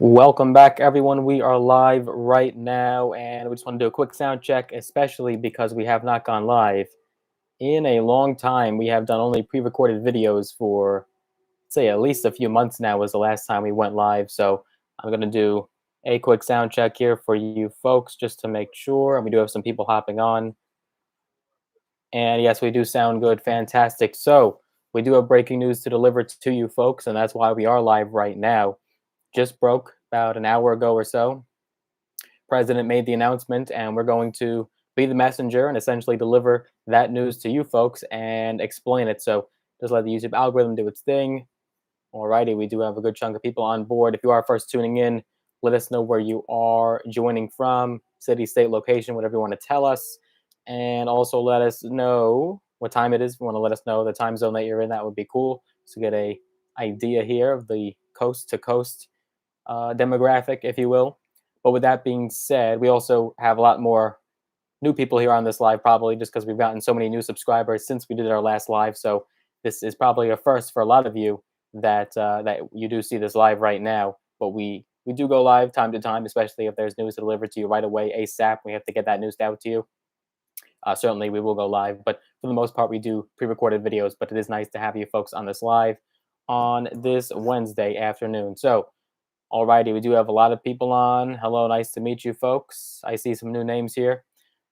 Welcome back, everyone. We are live right now, and we just want to do a quick sound check, especially because we have not gone live in a long time. We have done only pre-recorded videos for, say, at least a few months now was the last time we went live. So I'm going to do a quick sound check here for you folks just to make sure. And we do have some people hopping on. And yes, we do sound good. Fantastic. So we do have breaking news to deliver to you folks, and that's why we are live right now. Just broke about an hour ago or so. President made the announcement, and we're going to be the messenger and essentially deliver that news to you folks and explain it. So just let the YouTube algorithm do its thing. Alrighty, we do have a good chunk of people on board. If you are first tuning in, let us know where you are joining from, city, state, location, whatever you want to tell us. And also let us know what time it is. If you want to let us know the time zone that you're in, that would be cool. So get a idea here of the coast to coast demographic, if you will. But with that being said, we also have a lot more new people here on this live, probably just because we've gotten so many new subscribers since we did our last live. So this is probably a first for a lot of you that you do see this live right now. But we do go live time to time, especially if there's news delivered to you right away ASAP. We have to get that news out to you. Certainly, we will go live, but for the most part, we do pre-recorded videos. But it is nice to have you folks on this live on this Wednesday afternoon. So alrighty, we do have a lot of people on. Hello, nice to meet you folks. I see some new names here.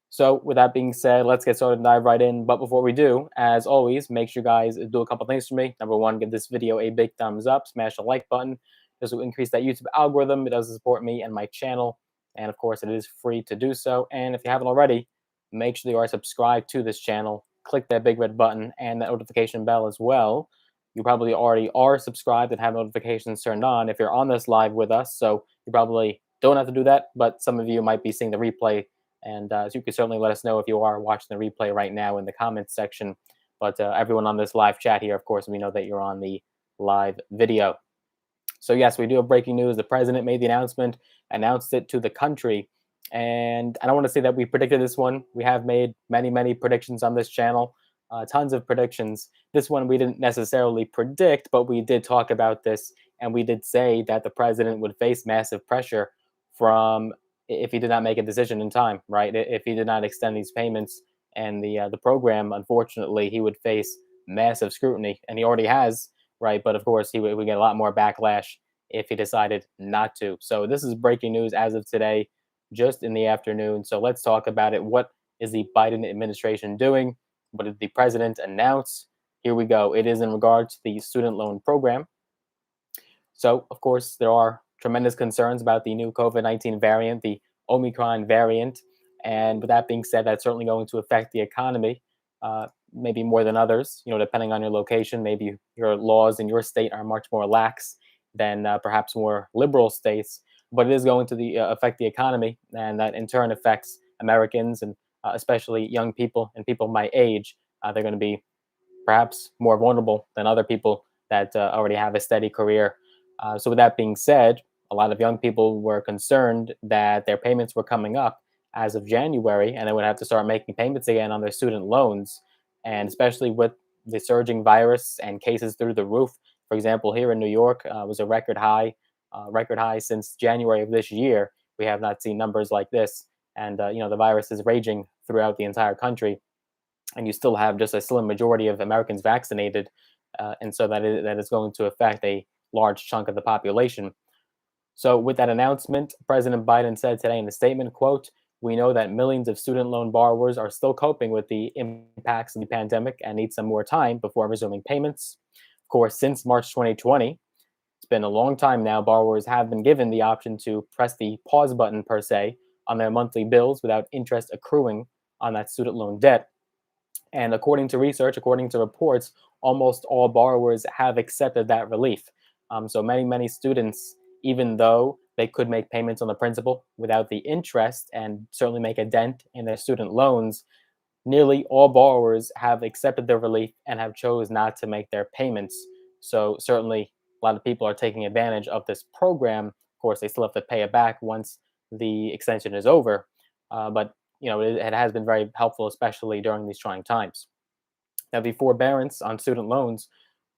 So with that being said, let's get started and dive right in. But before we do, as always, make sure you guys do a couple things for me. Number one, give this video a big thumbs up, smash the like button. This will increase that YouTube algorithm. It does support me and my channel. And of course, it is free to do so. And if you haven't already, make sure you are subscribed to this channel. Click that big red button and that notification bell as well. You probably already are subscribed and have notifications turned on if you're on this live with us. So you probably don't have to do that, but some of you might be seeing the replay. And so you can certainly let us know if you are watching the replay right now in the comments section. But everyone on this live chat here, of course, we know that you're on the live video. So yes, we do have breaking news. The president made the announcement, announced it to the country. And I don't want to say that we predicted this one. We have made many, many predictions on this channel, tons of predictions. This one we didn't necessarily predict, but we did talk about this. And we did say that the president would face massive pressure from if he did not make a decision in time, right? If he did not extend these payments and the program, unfortunately, he would face massive scrutiny. And he already has, right? But of course, he would get a lot more backlash if he decided not to. So this is breaking news as of today, just in the afternoon. So let's talk about it. What is the Biden administration doing? What did the president announce? Here we go. It is in regards to the student loan program. So, of course, there are tremendous concerns about the new COVID-19 variant, the Omicron variant. And with that being said, that's certainly going to affect the economy, maybe more than others, depending on your location. Maybe your laws in your state are much more lax than perhaps more liberal states, but it is going to affect the economy, and that in turn affects Americans and especially young people and people my age. They're going to be perhaps more vulnerable than other people that already have a steady career. So with that being said, a lot of young people were concerned that their payments were coming up as of January, and they would have to start making payments again on their student loans. And especially with the surging virus and cases through the roof, for example, here in New York was a record high since January of this year. We have not seen numbers like this, and the virus is raging throughout the entire country, and you still have just a slim majority of Americans vaccinated, and so that is going to affect a large chunk of the population. So with that announcement, President Biden said today in a statement, quote, "We know that millions of student loan borrowers are still coping with the impacts of the pandemic and need some more time before resuming payments. Of course, since March 2020, it's been a long time now, borrowers have been given the option to press the pause button, per se, on their monthly bills without interest accruing on that student loan debt. And according to research, according to reports, almost all borrowers have accepted that relief. So many students, even though they could make payments on the principal without the interest and certainly make a dent in their student loans, nearly all borrowers have accepted the relief and have chose not to make their payments. So certainly a lot of people are taking advantage of this program. Of course, they still have to pay it back once the extension is over. But it has been very helpful, especially during these trying times. Now, the forbearance on student loans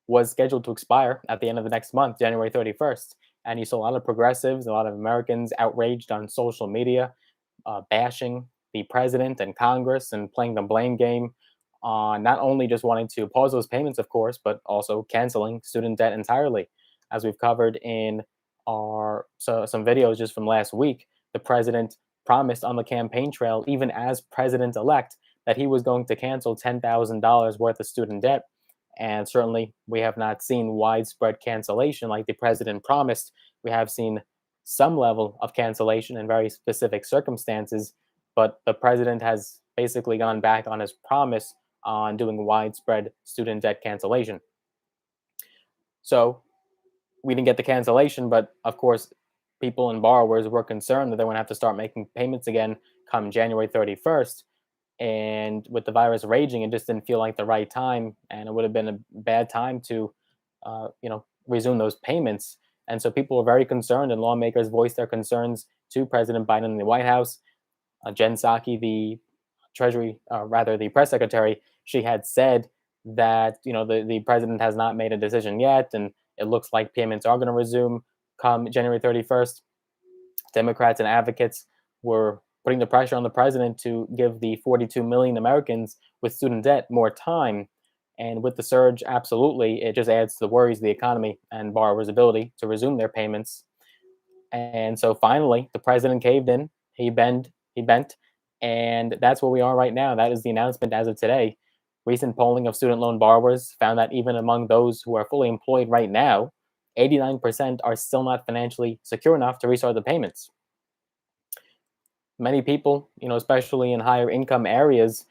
was scheduled to expire at the end of the next month, January 31st. And you saw a lot of progressives, a lot of Americans outraged on social media, bashing the president and Congress and playing the blame game on not only just wanting to pause those payments, of course, but also canceling student debt entirely. As we've covered in some videos just from last week, the president promised on the campaign trail, even as president elect, that he was going to cancel $10,000 worth of student debt. And certainly, we have not seen widespread cancellation like the president promised. We have seen some level of cancellation in very specific circumstances, but the president has basically gone back on his promise on doing widespread student debt cancellation. So we didn't get the cancellation, but of course, people and borrowers were concerned that they would have to start making payments again come January 31st. And with the virus raging, it just didn't feel like the right time, and it would have been a bad time to, resume those payments. And so people were very concerned, and lawmakers voiced their concerns to President Biden in the White House. Jen Psaki, the the press secretary, she had said that the president has not made a decision yet, and it looks like payments are going to resume come January 31st. Democrats and advocates were putting the pressure on the president to give the 42 million Americans with student debt more time. And with the surge, absolutely, it just adds to the worries of the economy and borrowers' ability to resume their payments. And so finally, the president caved in. He bent, and that's where we are right now. That is the announcement as of today. Recent polling of student loan borrowers found that even among those who are fully employed right now, 89% are still not financially secure enough to restart the payments. Many people, especially in higher income areas,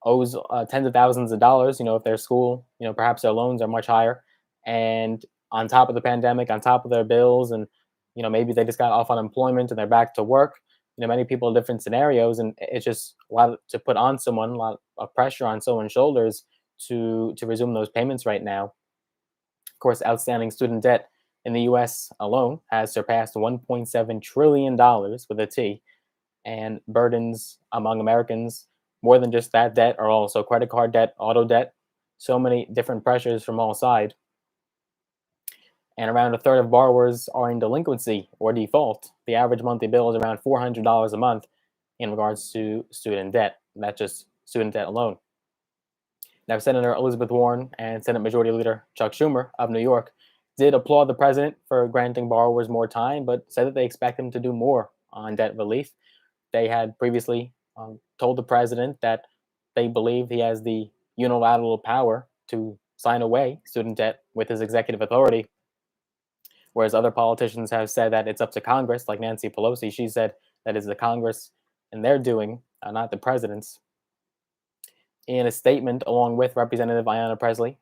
owes tens of thousands of dollars. If their school, perhaps their loans are much higher, and on top of the pandemic, on top of their bills, and maybe they just got off unemployment and they're back to work. Many people in different scenarios, and it's just a lot to put on someone, a lot of pressure on someone's shoulders to resume those payments right now. Of course, outstanding student debt in the U.S. alone has surpassed $1.7 trillion with a T, and burdens among Americans more than just that debt are also credit card debt, auto debt, so many different pressures from all sides. And around a third of borrowers are in delinquency or default. The average monthly bill is around $400 a month in regards to student debt. That's just student debt alone. Now, Senator Elizabeth Warren and Senate Majority Leader Chuck Schumer of New York did applaud the president for granting borrowers more time, but said that they expect him to do more on debt relief. They had previously told the president that they believe he has the unilateral power to sign away student debt with his executive authority, whereas other politicians have said that it's up to Congress, like Nancy Pelosi. She said that it's the Congress and they're doing, not the president's. In a statement, along with Representative Ayanna Pressley,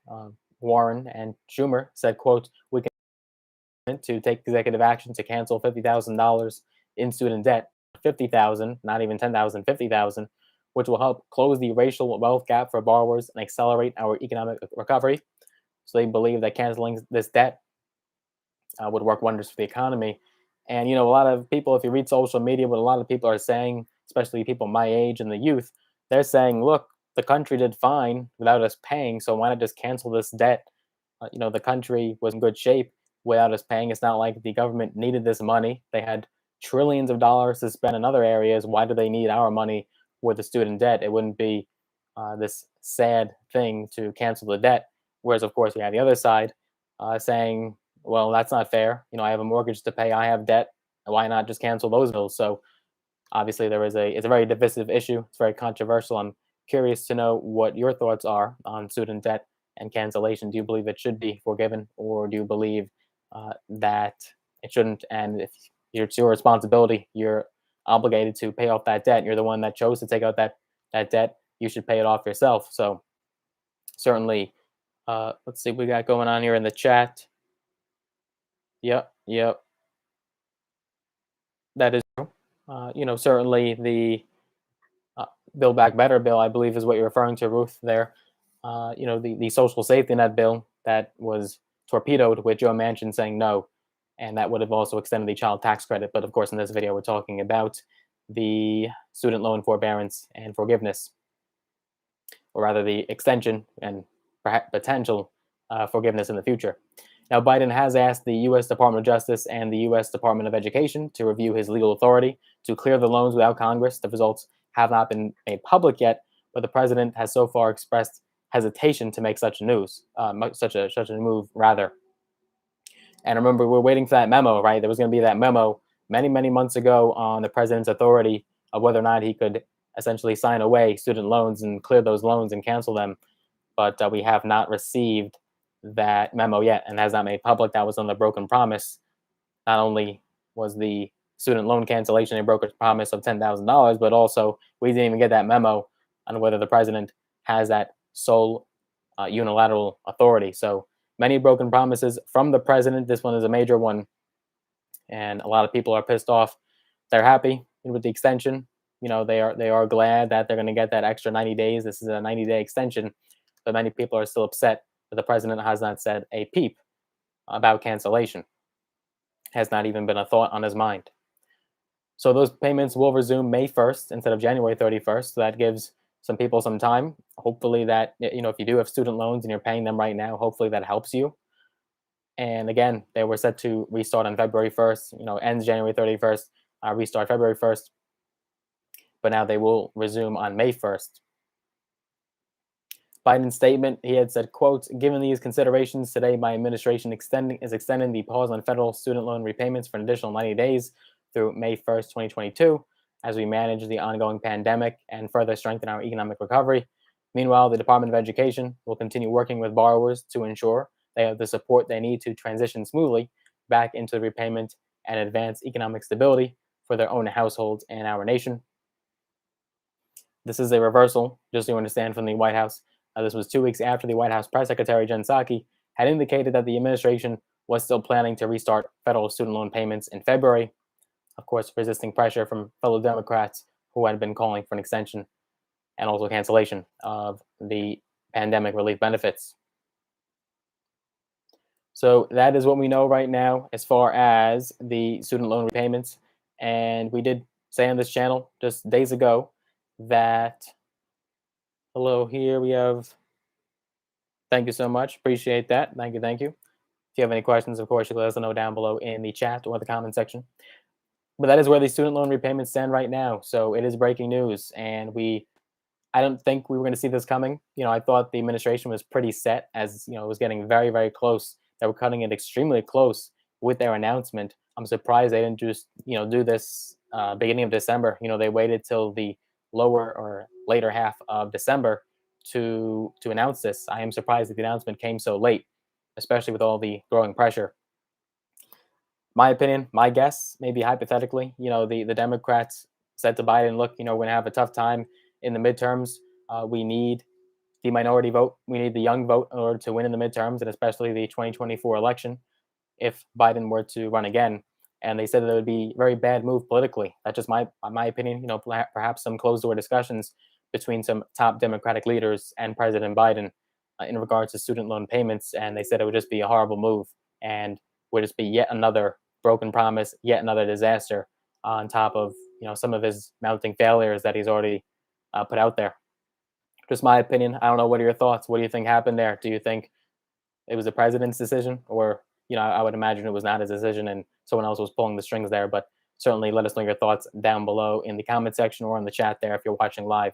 Warren and Schumer said, quote, "We can to take executive action to cancel $50,000 in student debt, 50,000, not even 10,000, 50,000, which will help close the racial wealth gap for borrowers and accelerate our economic recovery." So they believe that canceling this debt would work wonders for the economy. And a lot of people, if you read social media, what a lot of people are saying, especially people my age and the youth, they're saying, "Look, the country did fine without us paying, so why not just cancel this debt?" The country was in good shape without us paying. It's not like the government needed this money. They had trillions of dollars to spend in other areas. Why do they need our money with the student debt? It wouldn't be this sad thing to cancel the debt. Whereas, of course, we have the other side saying, "Well, that's not fair. I have a mortgage to pay. I have debt. Why not just cancel those bills?" So obviously, it's a very divisive issue. It's very controversial. I'm curious to know what your thoughts are on student debt and cancellation. Do you believe it should be forgiven, or do you believe that it shouldn't? And if it's your responsibility, you're obligated to pay off that debt. You're the one that chose to take out that debt. You should pay it off yourself. So certainly, let's see what we got going on here in the chat. Yep, yep, that is true. Certainly the uh, Build Back Better bill, I believe, is what you're referring to, Ruth. There, the social safety net bill that was torpedoed with Joe Manchin saying no, and that would have also extended the child tax credit. But of course, in this video, we're talking about the student loan forbearance and forgiveness, or rather, the extension and perhaps potential forgiveness in the future. Now, Biden has asked the U.S. Department of Justice and the U.S. Department of Education to review his legal authority to clear the loans without Congress. The results have not been made public yet, but the president has so far expressed hesitation to make such a move rather. And remember, we're waiting for that memo, right? There was going to be that memo many months ago on the president's authority of whether or not he could essentially sign away student loans and clear those loans and cancel them. But we have not received that memo yet and has not made public. That was on the broken promise. Not only was the student loan cancellation a broken promise of $10,000, but also we didn't even get that memo on whether the president has that sole unilateral authority. So many broken promises from the president. This one is a major one, and a lot of people are pissed off. They're happy with the extension. They are glad that they're going to get that extra 90 days. This is a 90-day extension, but many people are still upset that the president has not said a peep about cancellation. Has not even been a thought on his mind. So those payments will resume May 1st instead of January 31st. So that gives some people some time. Hopefully that, if you do have student loans and you're paying them right now, hopefully that helps you. And again, they were set to restart on February 1st, ends January 31st, restart February 1st. But now they will resume on May 1st. Biden's statement, he had said, quote, given these considerations, today my administration is extending the pause on federal student loan repayments for an additional 90 days through May 1st, 2022, as we manage the ongoing pandemic and further strengthen our economic recovery. Meanwhile, the Department of Education will continue working with borrowers to ensure they have the support they need to transition smoothly back into the repayment and advance economic stability for their own households and our nation. This is a reversal, just so you understand, from the White House. This was 2 weeks after the White House press secretary, Jen Psaki, had indicated that the administration was still planning to restart federal student loan payments in February, of course, resisting pressure from fellow Democrats who had been calling for an extension and also cancellation of the pandemic relief benefits. So that is what we know right now as far as the student loan repayments. And we did say on this channel just days ago that, hello, here we have, thank you so much. Appreciate that. Thank you. If you have any questions, of course, you can let us know down below in the chat or the comment section. But that is where the student loan repayments stand right now. So it is breaking news. And I don't think we were going to see this coming. I thought the administration was pretty set, as it was getting very close. They were cutting it extremely close with their announcement. I'm surprised they didn't just do this beginning of December. They waited till the lower or later half of December to announce this. I am surprised that the announcement came so late, especially with all the growing pressure. My opinion, my guess, maybe hypothetically, the Democrats said to Biden, look, we're going to have a tough time in the midterms. We need the minority vote. We need the young vote in order to win in the midterms, and especially the 2024 election if Biden were to run again. And they said that it would be a very bad move politically. That's just my opinion. Perhaps some closed-door discussions between some top Democratic leaders and President Biden in regards to student loan payments. And they said it would just be a horrible move and would just be yet another broken promise, yet another disaster on top of some of his mounting failures that he's already put out there. Just my opinion. I don't know. What are your thoughts? What do you think happened there? Do you think it was the president's decision, or I would imagine it was not his decision and someone else was pulling the strings there? But certainly let us know your thoughts down below in the comment section or in the chat there if you're watching live.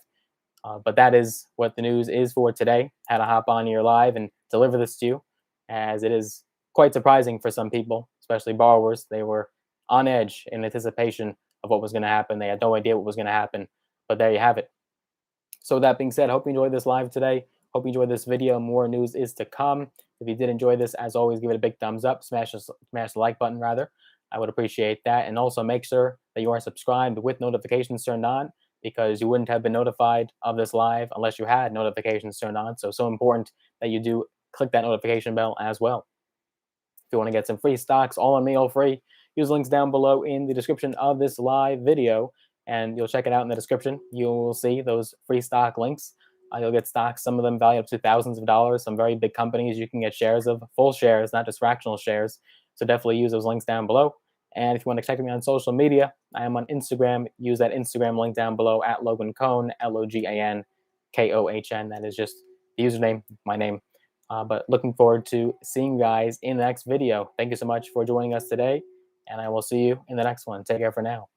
But that is what the news is for today. Had to hop on here live and deliver this to you, as it is quite surprising for some people, especially borrowers. They were on edge in anticipation of what was going to happen. They had no idea what was going to happen, but there you have it. So that being said, hope you enjoyed this live today. Hope you enjoyed this video. More news is to come. If you did enjoy this, as always, give it a big thumbs up. Smash the like button, rather. I would appreciate that. And also make sure that you are subscribed with notifications turned on, because you wouldn't have been notified of this live unless you had notifications turned on. So important that you do click that notification bell as well. If you want to get some free stocks, all on me, all free, use links down below in the description of this live video, and you'll check it out in the description. You will see those free stock links. You'll get stocks, some of them valued up to thousands of dollars, some very big companies you can get shares of, full shares, not just fractional shares. So definitely use those links down below. And if you want to check me on social media, I am on Instagram. Use that Instagram link down below at Logan Cohn, LOGANKOHN. That is just the username, my name. But looking forward to seeing you guys in the next video. Thank you so much for joining us today, and I will see you in the next one. Take care for now.